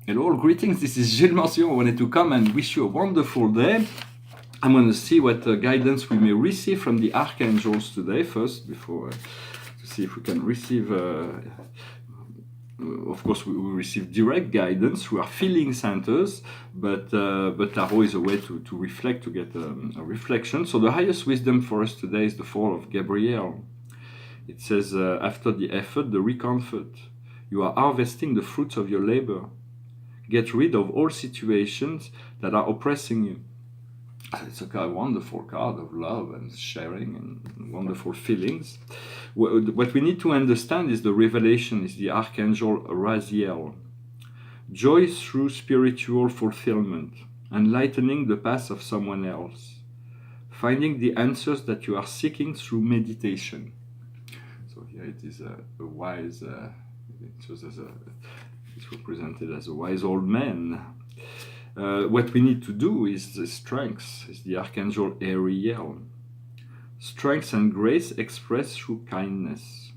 Hello, greetings, this is Gilles Mention. I wanted to come and wish you a wonderful day. I'm going to see what guidance we may receive from the archangels today first, before to see if we can receive, of course, we receive direct guidance through our feeling centers, but tarot is a way to reflect, to get a reflection. So the highest wisdom for us today is the Fall of Gabriel. It says, after the effort, the recomfort. You are harvesting the fruits of your labor. Get rid of all situations that are oppressing you. It's a wonderful card of love and sharing and wonderful feelings. What we need to understand is the revelation is the Archangel Raziel. Joy through spiritual fulfillment, enlightening the path of someone else, finding the answers that you are seeking through meditation. So here it is a wise, it's represented as a wise old man. What we need to do is the strength, is the Archangel Ariel. Strength and grace expressed through kindness.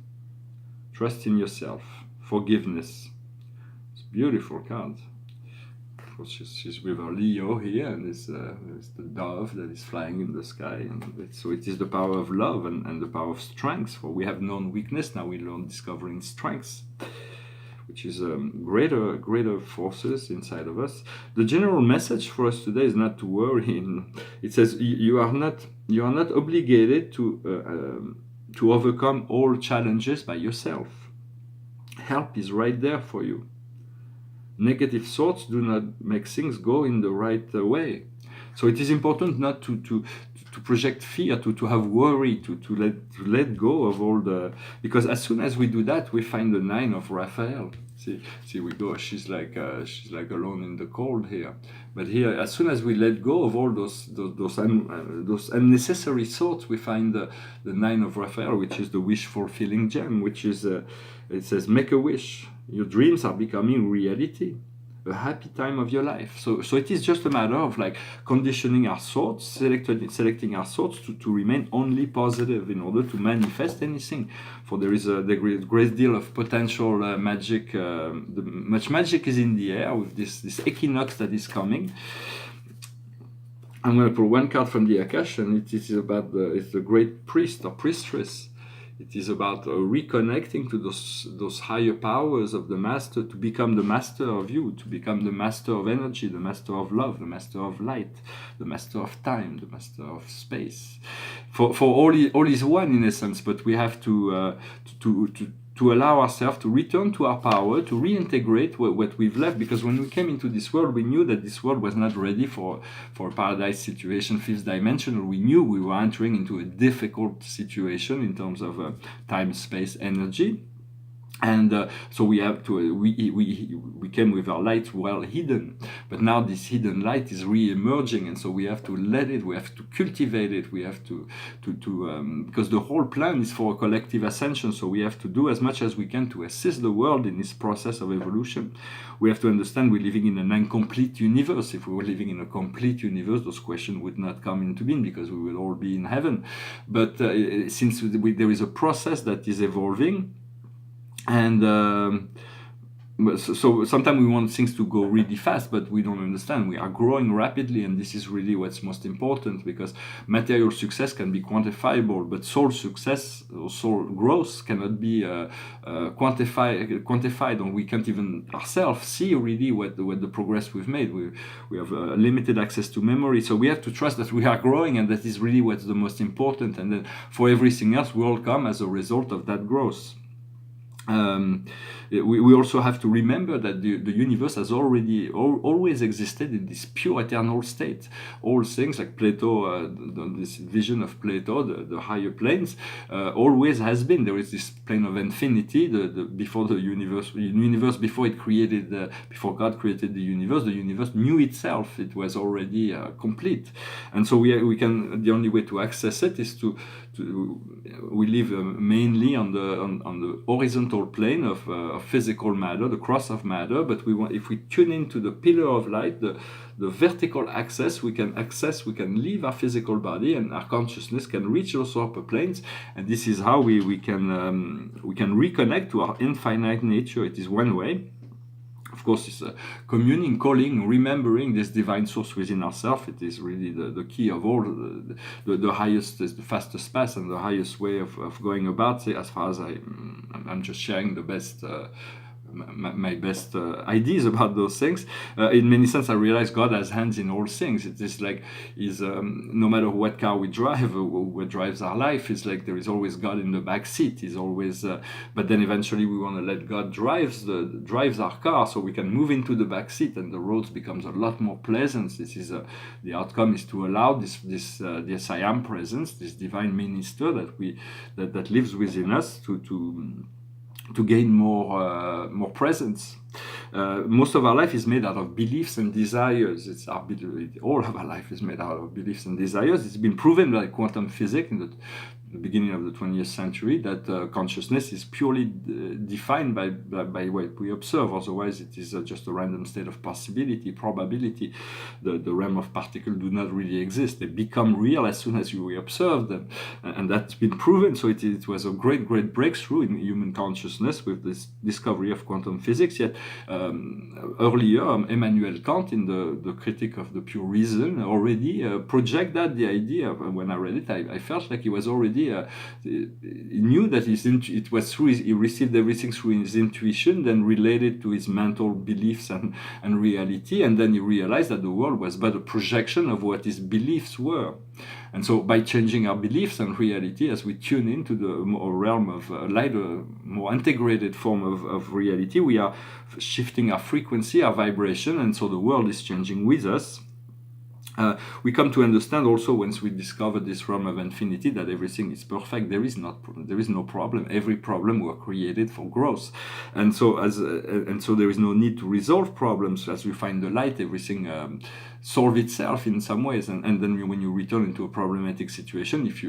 Trust in yourself. Forgiveness. It's a beautiful card. Of course, she's with her Leo here, and there's the dove that is flying in the sky. And so it is the power of love and the power of strength. For we have known weakness, now we learn discovering strength, which is greater forces inside of us. The general message for us today is not to worry. It says you are not obligated to overcome all challenges by yourself. Help is right there for you. Negative thoughts do not make things go in the right way. So it is important not to project fear, to have worry, to let go of all the, because as soon as we do that, we find the 9 of Raphael. See, we go. She's like alone in the cold here. But here, as soon as we let go of all those unnecessary thoughts, we find the 9 of Raphael, which is the wish fulfilling gem, which is it says, make a wish. Your dreams are becoming reality. A happy time of your life. So it is just a matter of like conditioning our thoughts, selecting our thoughts to remain only positive in order to manifest anything. For there is a great deal of potential magic. Much magic is in the air with this equinox that is coming. I'm going to pull one card from the AKASH, and it is about it's the great priest or priestess. It is about reconnecting to those higher powers of the master, to become the master of you, to become the master of energy, the master of love, the master of light, the master of time, the master of space. For all is one in essence, but we have to allow ourselves to return to our power, to reintegrate what we've left, because when we came into this world, we knew that this world was not ready for a paradise situation, 5th dimensional. We knew we were entering into a difficult situation in terms of time, space, energy. And so we have to we came with our light well hidden, but now this hidden light is re-emerging, and so we have to let it, we have to cultivate it, we have to because the whole plan is for a collective ascension. So we have to do as much as we can to assist the world in this process of evolution. We have to understand we're living in an incomplete universe. If we were living in a complete universe, those questions would not come into being, because we will all be in heaven. But since there is a process that is evolving, and so sometimes we want things to go really fast, but we don't understand. We are growing rapidly, and this is really what's most important, because material success can be quantifiable, but soul success or soul growth cannot be quantified, and we can't even ourselves see really what the progress we've made. We have limited access to memory, so we have to trust that we are growing, and that is really what's the most important, and then for everything else will come as a result of that growth. We also have to remember that the universe has always existed in this pure eternal state. All things like Plato, this vision of Plato, the higher planes, always has been. There is this plane of infinity. Before the universe before it created, before God created the universe knew itself. It was already complete, and so we can. The only way to access it is we live mainly on the horizontal plane of physical matter, the cross of matter. But if we tune into the pillar of light, the vertical access, we can leave our physical body, and our consciousness can reach those upper planes. And this is how we can reconnect to our infinite nature. It is one way. Of course, it's communing, calling, remembering this divine source within ourselves. It is really the key of all. The highest is the fastest path and the highest way of going about it. As far as I'm just sharing the best. My best ideas about those things. In many sense, I realize God has hands in all things. It is like no matter what car we drive or what drives our life, it's like there is always God in the back seat. He's always, but then eventually we want to let God drives our car so we can move into the back seat and the roads becomes a lot more pleasant. This is the outcome is to allow this I am presence, this divine minister that lives within us to gain more presence. Most of our life is made out of beliefs and desires. All of our life is made out of beliefs and desires. It's been proven by quantum physics in the beginning of the 20th century that consciousness is purely defined by what we observe. Otherwise, it is just a random state of possibility, probability. The realm of particles do not really exist. They become real as soon as you observe them, and that's been proven. So it was a great breakthrough in human consciousness with this discovery of quantum physics. Yet earlier, Immanuel Kant, in the Critique of the Pure Reason, already projected the idea. When I read it, I felt like he was already he knew that it was through he received everything through his intuition, then related to his mental beliefs and reality, and then he realized that the world was but a projection of what his beliefs were. And so by changing our beliefs and reality, as we tune into the realm of lighter, more integrated form of reality, we are shifting our frequency, our vibration, and so the world is changing with us. We come to understand also once we discover this realm of infinity that everything is perfect. There is no problem. Every problem were created for growth, and so there is no need to resolve problems. As we find the light, everything solve itself in some ways, and then when you return into a problematic situation, if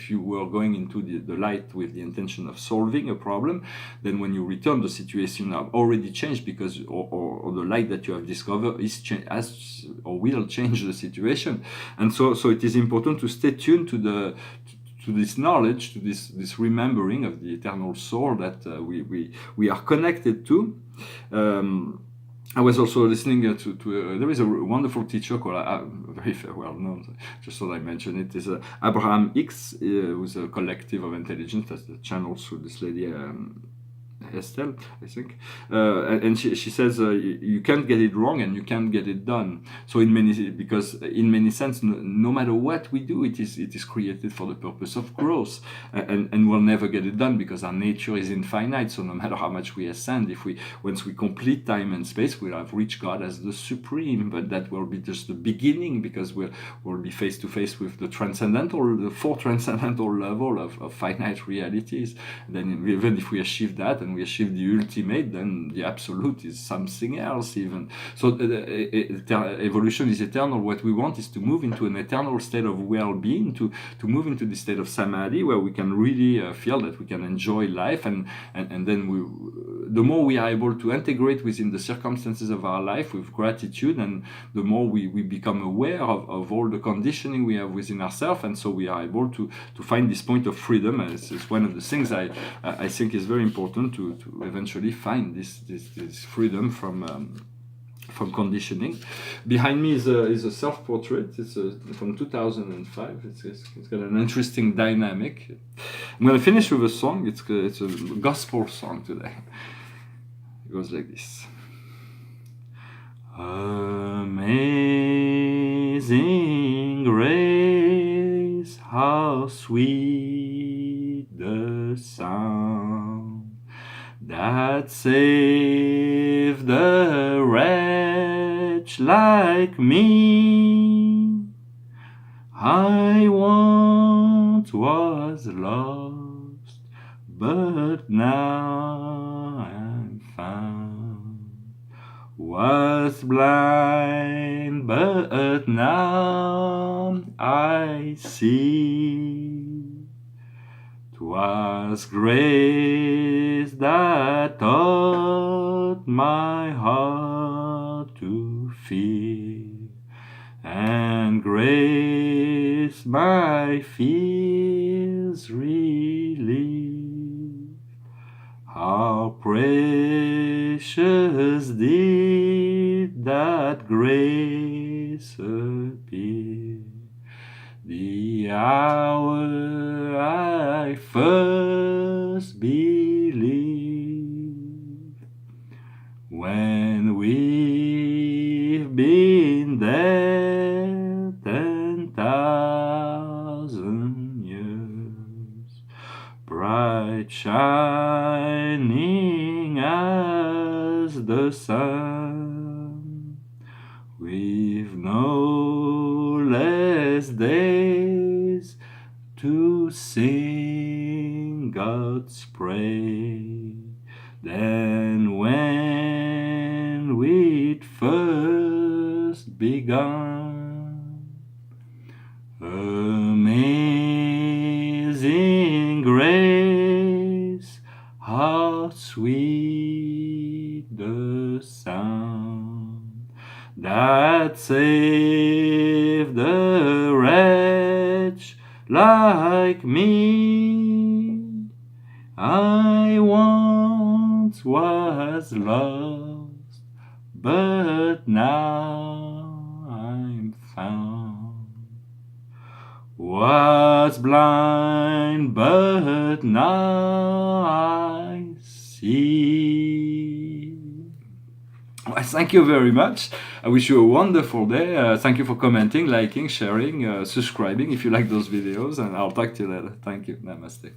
you were going into the light with the intention of solving a problem, then when you return, the situation have already changed because or the light that you have discovered will change the situation. And so it is important to stay tuned to this knowledge, to this remembering of the eternal soul that we are connected to. I was also listening to there is a wonderful teacher called very well known, just thought I mention it, is Abraham Hicks, who's a collective of intelligence that's the channel through this lady Estelle, I think, and she says you can't get it wrong and you can't get it done. So in many sense, no matter what we do, it is created for the purpose of growth, and we'll never get it done because our nature is infinite. So no matter how much we ascend, once we complete time and space, we'll have reached God as the supreme. But that will be just the beginning, because we'll be face to face with the fourth transcendental level of finite realities. Then even if we achieve that and we achieve the ultimate, then the absolute is something else even. So evolution is eternal. What we want is to move into an eternal state of well-being, to move into the state of samadhi, where we can really feel that we can enjoy life, and then the more we are able to integrate within the circumstances of our life with gratitude, and the more we become aware of all the conditioning we have within ourselves, and so we are able to find this point of freedom. And it's one of the things I think is very important to eventually find this freedom from conditioning. Behind me is a self-portrait. It's from 2005. It's got an interesting dynamic. I'm going to finish with a song. It's a gospel song today. It goes like this. Amazing grace, how sweet the sound that saved a wretch like me. I once was lost, but now I'm found. Was blind, but now I see. 'Twas grace that taught my heart to fear, and grace my fears relieved. How precious precious did that grace appear. The hour I first believed, when we've been there 10,000 years, bright shining as the sun, with no less days to sing God's praise than when we'd first begun. Amazing grace, how sweet the sound that saved a wretch like me. I once was lost, but now I'm found. Was blind, but now I see. Well, thank you very much. I wish you a wonderful day. Thank you for commenting, liking, sharing, subscribing if you like those videos, and I'll talk to you later. Thank you. Namaste.